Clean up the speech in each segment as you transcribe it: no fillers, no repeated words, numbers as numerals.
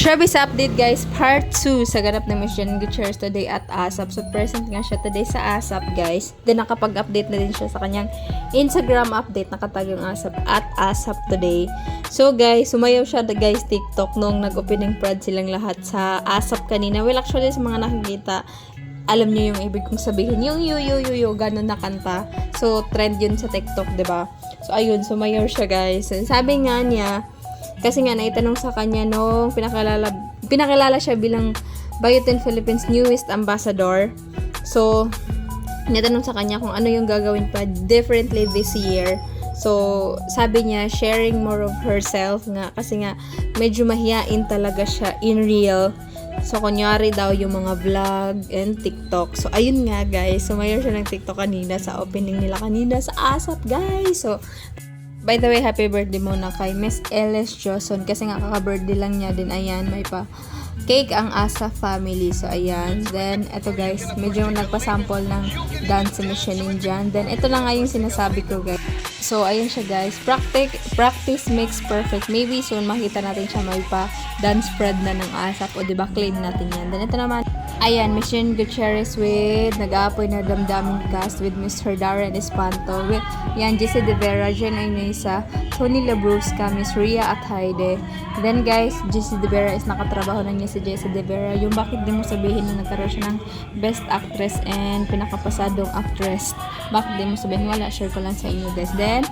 Showbiz update guys, part 2 sa ganap ng Miss Jen Gutierrez today at ASAP. So present nga siya today sa ASAP guys. Then nakapag-update na din siya sa kanyang Instagram update, nakatag yung ASAP at ASAP today. So guys, sumayaw siya guys TikTok nung nag-opening prad silang lahat sa ASAP kanina. Well actually sa mga nakikita, alam niyo yung ibig kong sabihin, yung yo ganun na kanta. So trend yun sa TikTok, 'di ba? So ayun, sumayaw siya guys. And sabi nga niya, kasi nga naitanong sa kanya nung pinakilala siya bilang Biotin Philippines newest ambassador. So, naitanong sa kanya kung ano yung gagawin pa differently this year. So, sabi niya, sharing more of herself nga. Kasi nga, medyo mahiyain talaga siya in real. So, kunyari daw yung mga vlog and TikTok. So, ayun nga guys. Sumayaw siya ng TikTok kanina sa opening nila kanina sa ASAP guys. So, by the way, happy birthday muna kay Miss Ellis Joson. Kasi nga kaka-birthday lang niya din. Ayan, may pa cake ang ASAP family. So, ayan. Then, eto guys, medyo nagpasample ng dance si Miss Shanine dyan. Then, ito na nga yung sinasabi ko guys. So, ayun siya guys. Practice makes perfect. Maybe soon makita natin siya may pa dance spread na ng ASAP. O diba, claim natin yan. Then, ito naman. Ayan, Miss Jen Gutierrez with nag-aapoy na damdaming cast with Mr. Darren Espanto. With, yan, Jessie De Vera, Jen Aynesa, Tony Labrusca, Miss Rhea at Heide. Then guys, Jessie De Vera is nakatrabaho na niya si Jessie De Vera. Yung bakit di mo sabihin na nagkaroon siya ng Best Actress and pinakapasadong actress. Bakit di mo sabihin? Wala, share ko lang sa inyo guys. Then,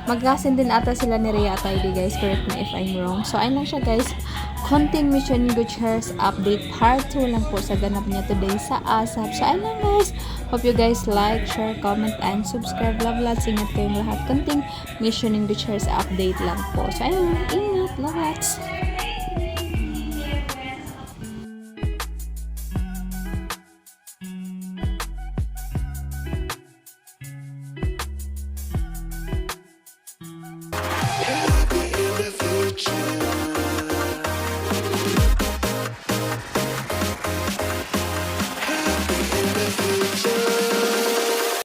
magkasin din ata sila ni Rhea at Heide guys. Correct me if I'm wrong. So, ayun lang siya guys. Konting Miss Jen Gutierrez update part 2 lang po sa ganap niya today sa ASAP. So, ayun lang guys. Hope you guys like, share, comment, and subscribe. Love lots. Ingat kayong lahat. Konting Miss Jen Gutierrez update lang po. So, ayun. Ingat. Love lots.